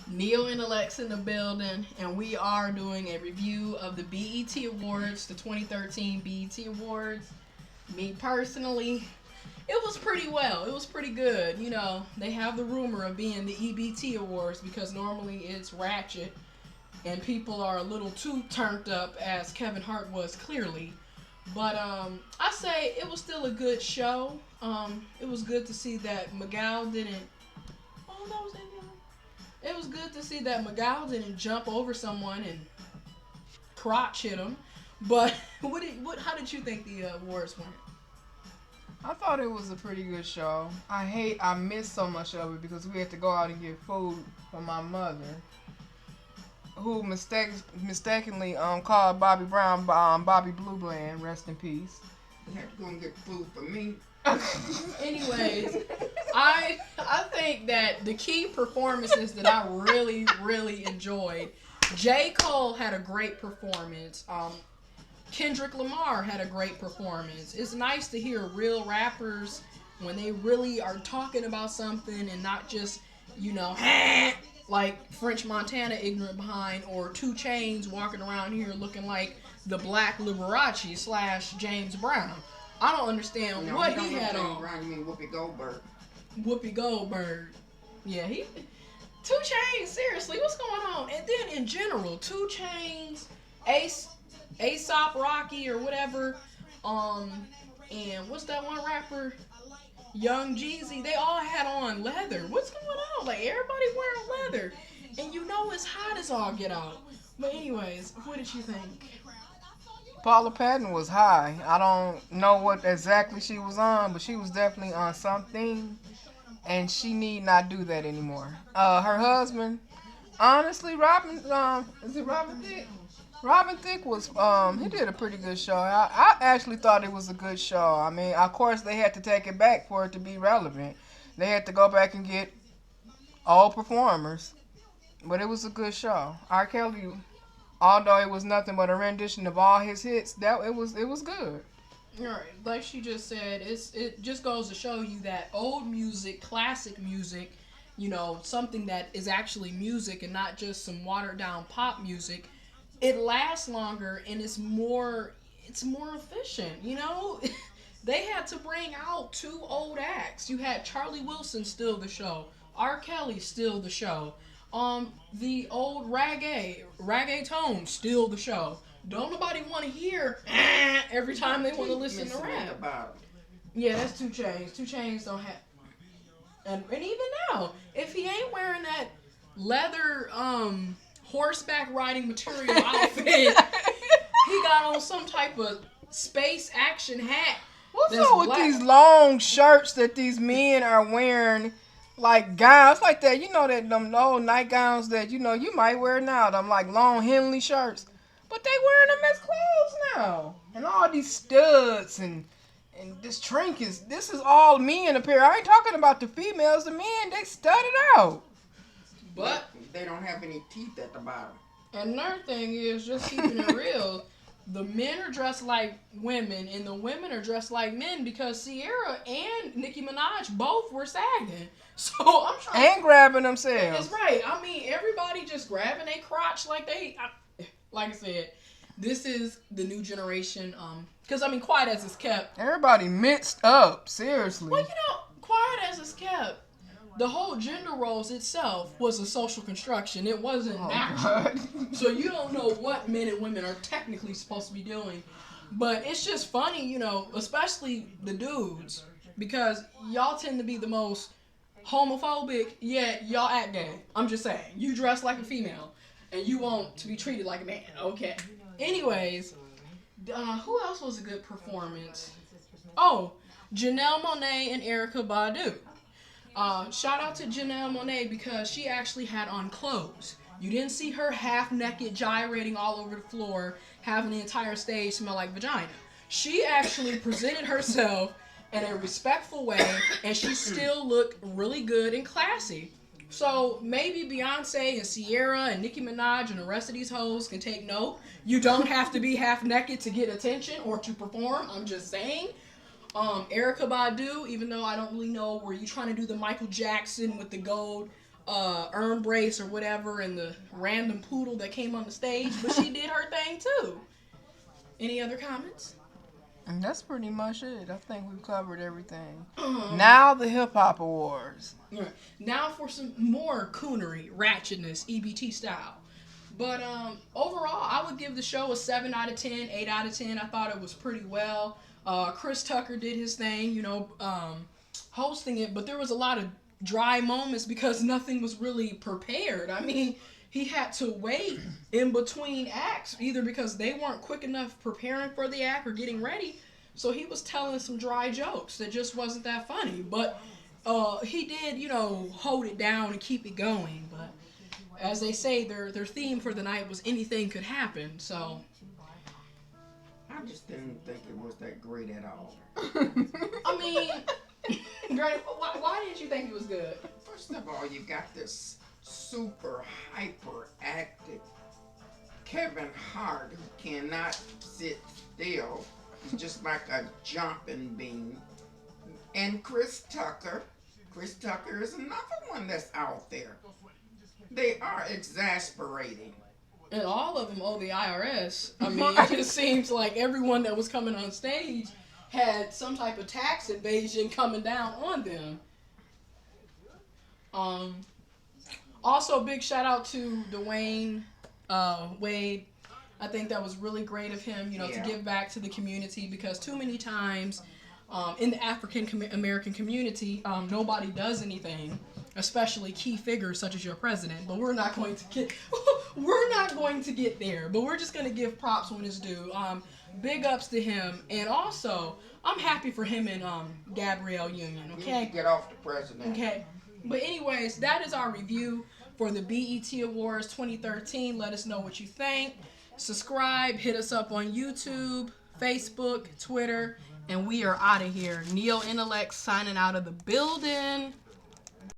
Neo Intellect's in the building, and we are doing a review of the BET Awards, the 2013 BET Awards. Me personally, it was pretty well. It was pretty good. You know, they have the rumor of being the EBT Awards because normally it's ratchet and people are a little too turned up, as Kevin Hart was clearly. But I say it was still a good show. It was good to see that Miguel didn't. Oh, that was it. It was good to see that Miguel didn't jump over someone and crotch hit him. But How did you think the awards went? I thought it was a pretty good show. I missed so much of it because we had to go out and get food for my mother, who mistakenly called Bobby Brown Bobby Blue Bland. Rest in peace. You have to go and get food for me. Anyways, I think that the key performances that I really enjoyed. J. Cole had a great performance. Kendrick Lamar had a great performance. It's nice to hear real rappers when they really are talking about something and not just, you know, like French Montana ignorant behind or 2 Chainz walking around here looking like the Black Liberace slash James Brown. I don't understand No, what he had on. Brown, you mean Whoopi Goldberg? Whoopi Goldberg. Yeah, he. 2 Chainz, seriously, what's going on? And then in general, 2 Chainz, Aesop Rocky or whatever, and what's that one rapper? Young Jeezy. They all had on leather. What's going on? Like everybody wearing leather, and you know it's hot as all get out. But anyways, what did you think? Paula Patton was high. I don't know what exactly she was on, but she was definitely on something, and she need not do that anymore. Her husband, honestly, Robin, is it Robin Thicke? Robin Thicke was, he did a pretty good show. I actually thought it was a good show. I mean, of course, they had to take it back for it to be relevant. They had to go back and get all performers, but it was a good show. R. Kelly, although it was nothing but a rendition of all his hits, it was good. All right, like she just said, it just goes to show you that old music, classic music, you know, something that is actually music and not just some watered down pop music. It lasts longer and it's more efficient. You know, they had to bring out 2 old acts. You had Charlie Wilson still the show, R. Kelly still the show, the old reggaeton still the show. Don't nobody want to hear every time they want to listen to rap. About Yeah, that's 2 Chainz. 2 Chainz don't have, and even now, if he ain't wearing that leather horseback riding material outfit, he got on some type of space action hat. What's That's up with black. these long shirts that these men are wearing? Like gowns like that, you know, that them old nightgowns that you might wear now, them like long Henley shirts. But they wearing them as clothes now. And all these studs and this trinkets. This is all men appear. I ain't talking about the females. The men, they studded out. But they don't have any teeth at the bottom. another thing is just keeping it real. The men are dressed like women, and the women are dressed like men because Sierra and Nicki Minaj both were sagging. So I'm trying. And grabbing That's themselves. right. I mean, everybody just grabbing a crotch like like I said, this is the new generation. Because I mean, quiet as it's kept. Everybody mixed up. Seriously. Well, you know, quiet as it's kept. The whole gender roles itself was a social construction. It wasn't natural. God. So you don't know what men and women are technically supposed to be doing. But it's just funny, you know, especially the dudes, because y'all tend to be the most homophobic, yet y'all act gay. I'm just saying. You dress like a female, and you want to be treated like a man. Okay. Anyways, who else was a good performance? Oh, Janelle Monáe and Erykah Badu. Shout out to Janelle Monáe because she actually had on clothes. You didn't see her half naked gyrating all over the floor, having the entire stage smell like vagina. She actually presented herself in a respectful way, and she still looked really good and classy. So maybe Beyonce and Sierra and Nicki Minaj and the rest of these hoes can take note. You don't have to be half naked to get attention or to perform. I'm just saying. Erykah Badu, even though I don't really know, were you trying to do the Michael Jackson with the gold arm brace or whatever and the random poodle that came on the stage, but she did her thing too. Any other comments? And that's pretty much it. I think we've covered everything. Uh-huh. Now the hip hop awards. Right. Now for some more coonery, ratchetness, EBT style. But overall, I would give the show a 7 out of 10, 8 out of 10. I thought it was pretty well. Chris Tucker did his thing, hosting it, but there was a lot of dry moments because nothing was really prepared. I mean, he had to wait in between acts, either because they weren't quick enough preparing for the act or getting ready. So he was telling some dry jokes that just wasn't that funny. But he did, hold it down and keep it going. But as they say, their theme for the night was anything could happen. So I just didn't think it was that great at all. I mean, Granny, why didn't you think it was good? First of all, you got this super hyperactive Kevin Hart who cannot sit still. He's just like a jumping bean. And Chris Tucker. Chris Tucker is another one that's out there. They are exasperating. And all of them owe the IRS. I mean, it just seems like everyone that was coming on stage had some type of tax evasion coming down on them. Also, big shout out to Dwayne Wade. I think that was really great of him, to give back to the community, because too many times in the African American community, nobody does anything, especially key figures such as your president. But we're not going to get there. But we're just going to give props when it's due. Big ups to him, and also I'm happy for him and Gabrielle Union. Okay, Get off the president. Okay, but anyways, that is our review for the BET Awards 2013. Let us know what you think. Subscribe, hit us up on YouTube, Facebook, Twitter, and we are out of here. Neo Intellect signing out of the building.